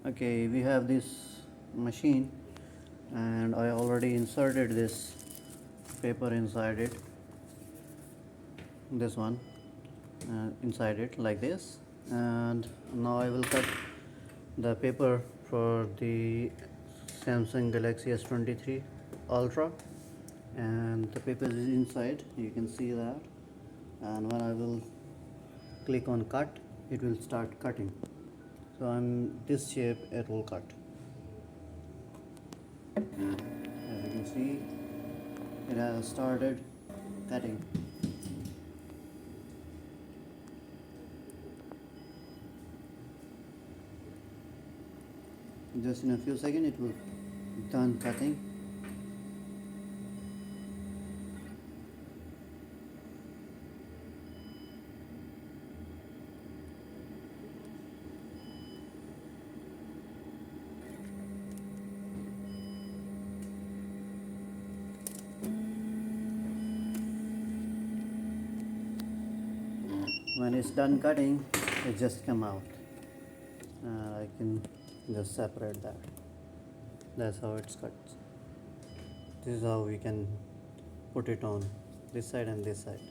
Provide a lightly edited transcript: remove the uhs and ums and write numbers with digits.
Okay, we have this machine and I already inserted this paper inside it, this one inside it like this, and now I will cut the paper for the Samsung Galaxy S23 Ultra, and the paper is inside, you can see that. And when I will click on cut, it will start cutting. So on this shape it will cut. As you can see, it has started cutting. Just in a few seconds it will done cutting. When it's done cutting, it just come out. I can just separate that. That's how it's cut. This is how we can put it on this side and this side.